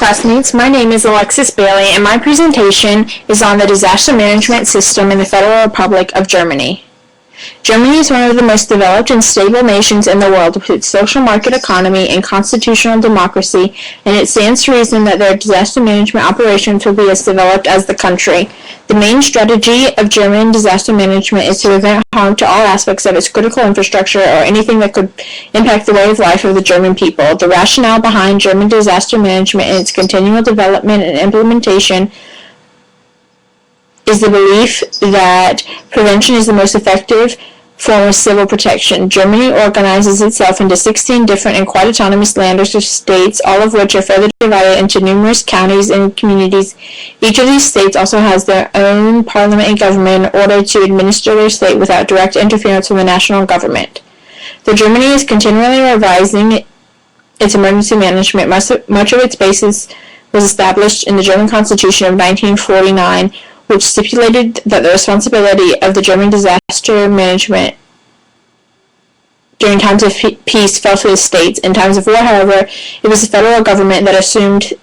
classmates. My name is Alexis Bailey, and my presentation is on the disaster management system in the Federal Republic of Germany. Germany is one of the most developed and stable nations in the world with its social market economy and constitutional democracy, and it stands to reason that their disaster management operations will be as developed as the country. The main strategy of German disaster management is to prevent harm to all aspects of its critical infrastructure or anything that could impact the way of life of the German people. The rationale behind German disaster management and its continual development and implementation is the belief that prevention is the most effective form of civil protection. Germany organizes itself into 16 different and quite autonomous landers or states, all of which are further divided into numerous counties and communities. Each of these states also has their own parliament and government in order to administer their state without direct interference from the national government. Though Germany is continually revising its emergency management, much of its basis was established in the German Constitution of 1949, which stipulated that the responsibility of the German disaster management during times of peace fell to the states. In times of war, however, it was the federal government that assumed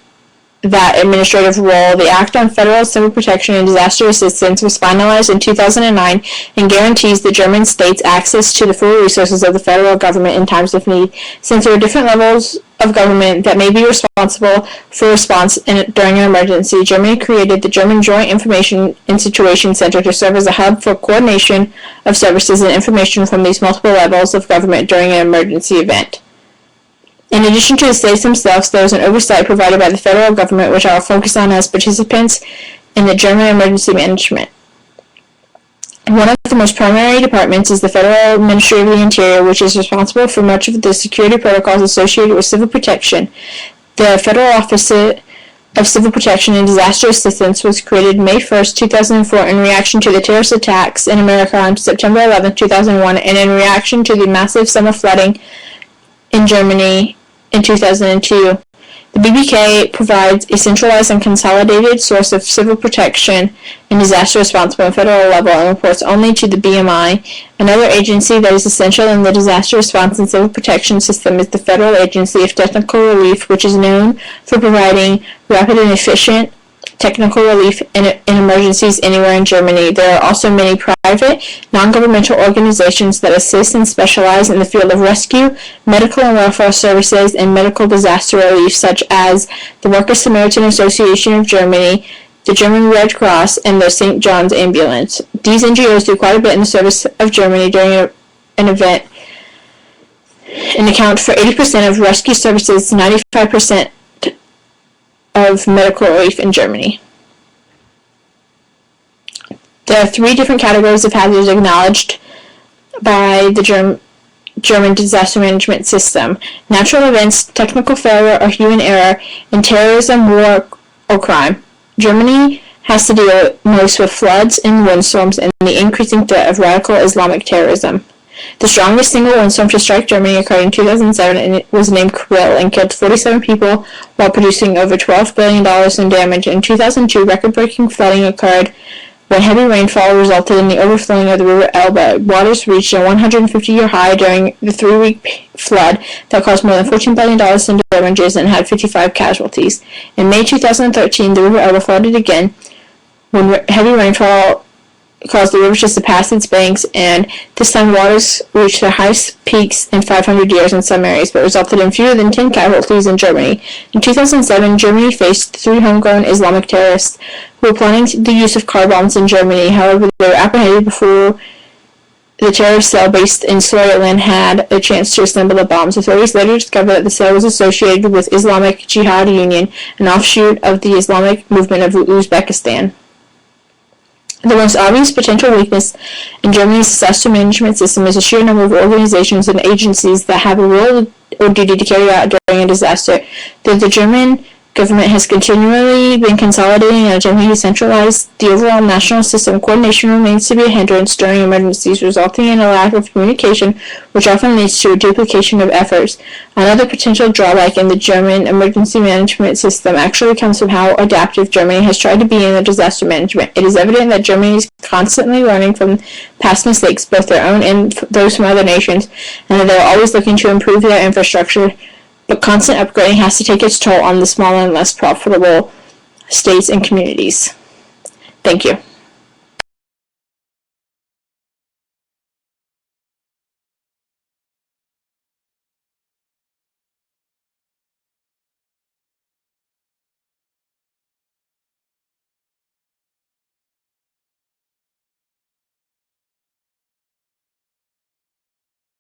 that administrative role. The Act on Federal Civil Protection and Disaster Assistance was finalized in 2009 and guarantees the German states access to the full resources of the federal government in times of need. Since there are different levels of government that may be responsible for response during an emergency, Germany created the German Joint Information and Situation Center to serve as a hub for coordination of services and information from these multiple levels of government during an emergency event. In addition to the states themselves, there is an oversight provided by the federal government, which I will focus on as participants in the German emergency management. One of the most primary departments is the Federal Ministry of the Interior, which is responsible for much of the security protocols associated with civil protection. The Federal Office of Civil Protection and Disaster Assistance was created May 1, 2004 in reaction to the terrorist attacks in America on September 11, 2001, and in reaction to the massive summer flooding in Germany in 2002. The BBK provides a centralized and consolidated source of civil protection and disaster response on a federal level and reports only to the BMI. Another agency that is essential in the disaster response and civil protection system is the Federal Agency of Technical Relief, which is known for providing rapid and efficient technical relief in emergencies anywhere in Germany. There are also many private, non-governmental organizations that assist and specialize in the field of rescue, medical and welfare services, and medical disaster relief, such as the Workers' Samaritan Association of Germany, the German Red Cross, and the St. John's Ambulance. These NGOs do quite a bit in the service of Germany during an event and account for 80% of rescue services, 95% of medical relief in Germany. There are 3 different categories of hazards acknowledged by the German disaster management system: natural events, technical failure or human error, and terrorism, war, or crime. Germany has to deal most with floods and windstorms and the increasing threat of radical Islamic terrorism. The strongest single windstorm to strike Germany occurred in 2007 and it was named Kyrill and killed 47 people while producing over $12 billion in damage. In 2002, record-breaking flooding occurred when heavy rainfall resulted in the overflowing of the River Elbe. Waters reached a 150-year high during the 3-week flood that caused more than $14 billion in damages and had 55 casualties. In May 2013, the River Elbe flooded again when heavy rainfall caused the river to surpass its banks, and this time waters reached their highest peaks in 500 years in some areas, but resulted in fewer than 10 casualties in Germany. In 2007, Germany faced 3 homegrown Islamic terrorists who were planning the use of car bombs in Germany. However, they were apprehended before the terrorist cell based in Switzerland had a chance to assemble the bombs. Authorities later discovered that the cell was associated with Islamic Jihad Union, an offshoot of the Islamic movement of Uzbekistan. The most obvious potential weakness in Germany's disaster management system is the sheer number of organizations and agencies that have a role or duty to carry out during a disaster. Though the German government has continually been consolidating and attempting to centralize the overall national system, coordination remains to be a hindrance during emergencies, resulting in a lack of communication, which often leads to a duplication of efforts. Another potential drawback in the German emergency management system actually comes from how adaptive Germany has tried to be in the disaster management. It is evident that Germany is constantly learning from past mistakes, both their own and those from other nations, and that they are always looking to improve their infrastructure but constant upgrading has to take its toll on the smaller and less profitable states and communities. Thank you.